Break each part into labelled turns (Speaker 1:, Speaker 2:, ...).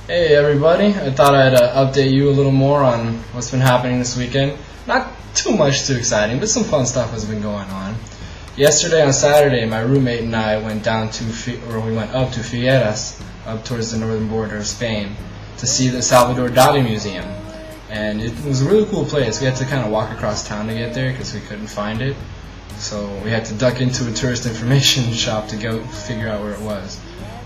Speaker 1: Hey everybody, I thought I'd update you a little more on what's been happening this weekend. Not too much too exciting, but some fun stuff has been going on. Yesterday on Saturday, my roommate and I went up to Figueras, up towards the northern border of Spain, to see the Salvador Dali Museum. And it was a really cool place. We had to kind of walk across town to get there because we couldn't find it. So we had to duck into a tourist information shop to go figure out where it was.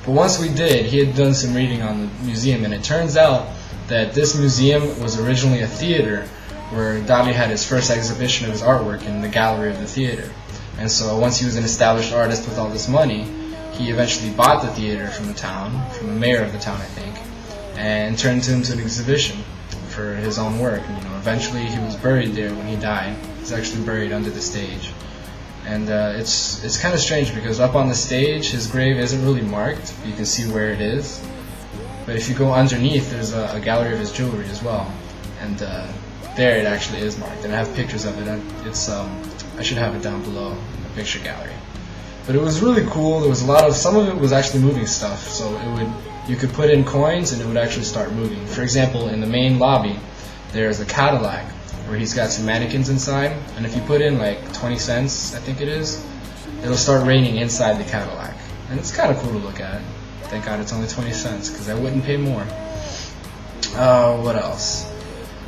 Speaker 1: But once we did, he had done some reading on the museum, and it turns out that this museum was originally a theater where Dali had his first exhibition of his artwork in the gallery of the theater. And so once he was an established artist with all this money, he eventually bought the theater from the town, from the mayor of the town, I think, and turned it into an exhibition for his own work. And, eventually he was buried there when he died. He's actually buried under the stage. And it's kind of strange because up on the stage, his grave isn't really marked. You can see where it is. But if you go underneath, there's a gallery of his jewelry as well. And there it actually is marked. And I have pictures of it. I should have it down below in the picture gallery. But it was really cool. There was some of it was actually moving stuff. So you could put in coins and it would actually start moving. For example, in the main lobby, there's a Cadillac where he's got some mannequins inside, and if you put in like 20 cents, I think it is, it'll start raining inside the Cadillac. And it's kind of cool to look at. Thank God it's only 20 cents, because I wouldn't pay more. What else?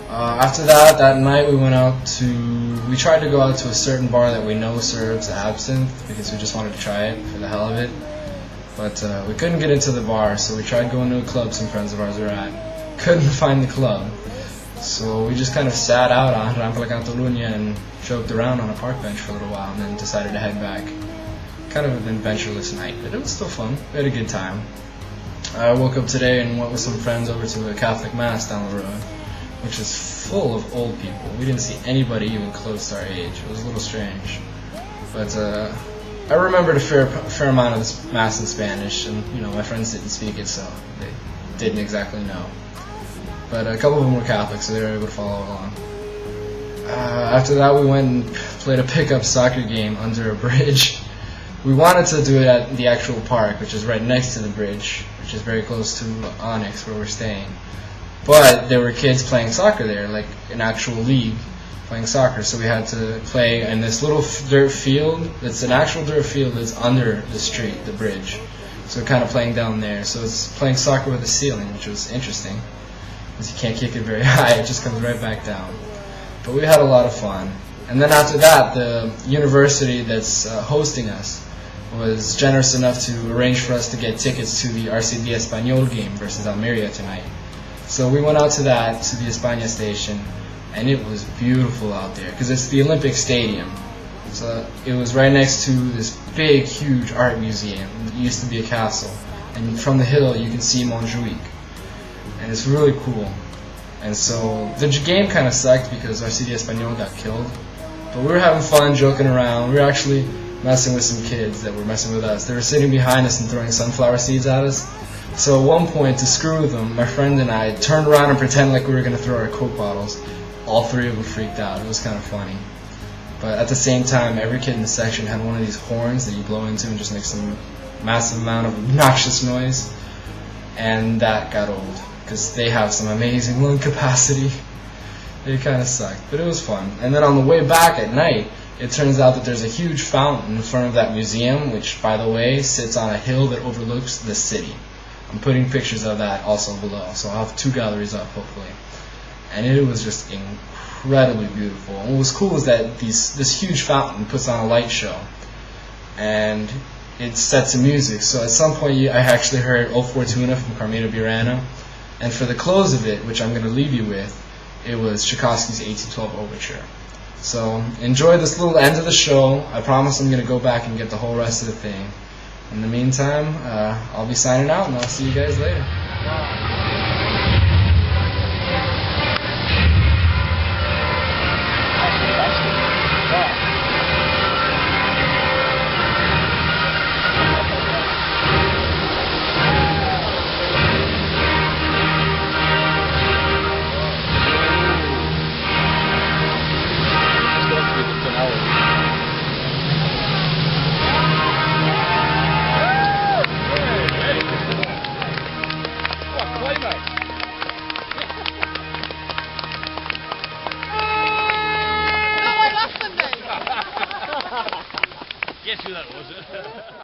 Speaker 1: After that night we tried to go out to a certain bar that we know serves absinthe, because we just wanted to try it for the hell of it. But we couldn't get into the bar, so we tried going to a club some friends of ours were at. Couldn't find the club. So we just kind of sat out on Rampa La Catalunya and joked around on a park bench for a little while and then decided to head back. Kind of an adventureless night, but it was still fun. We had a good time. I woke up today and went with some friends over to a Catholic Mass down the road, which is full of old people. We didn't see anybody even close to our age. It was a little strange. But I remembered a fair amount of this Mass in Spanish, and my friends didn't speak it, so they didn't exactly know. But a couple of them were Catholic, so they were able to follow along. After that, we went and played a pickup soccer game under a bridge. We wanted to do it at the actual park, which is right next to the bridge, which is very close to Onyx, where we're staying. But there were kids playing soccer there, like an actual league playing soccer. So we had to play in this little dirt field. It's an actual dirt field that's under the street, the bridge. So we're kind of playing down there. So it's playing soccer with a ceiling, which was interesting. Because you can't kick it very high, it just comes right back down. But we had a lot of fun. And then after that, the university that's hosting us was generous enough to arrange for us to get tickets to the RCD Español game versus Almeria tonight. So we went out to that, to the España station, and it was beautiful out there, because it's the Olympic Stadium. So it was right next to this big, huge art museum. It used to be a castle. And from the hill, you can see Montjuic. And it's really cool. And so the game kind of sucked because RCD Español got killed. But we were having fun, joking around. We were actually messing with some kids that were messing with us. They were sitting behind us and throwing sunflower seeds at us. So at one point, to screw with them, my friend and I turned around and pretended like we were going to throw our Coke bottles. All three of them freaked out. It was kind of funny. But at the same time, every kid in the section had one of these horns that you blow into and just make some massive amount of obnoxious noise. And that got old, because they have some amazing lung capacity. It kind of sucked, but it was fun. And then on the way back at night, it turns out that there's a huge fountain in front of that museum, which, by the way, sits on a hill that overlooks the city. I'm putting pictures of that also below, so I'll have 2 galleries up, hopefully. And it was just incredibly beautiful. And what was cool is that this huge fountain puts on a light show, and it sets some music. So at some point, I actually heard O Fortuna from Carmina Burana. And for the close of it, which I'm going to leave you with, it was Tchaikovsky's 1812 Overture. So enjoy this little end of the show. I promise I'm going to go back and get the whole rest of the thing. In the meantime, I'll be signing out, and I'll see you guys later.
Speaker 2: Guess who that was?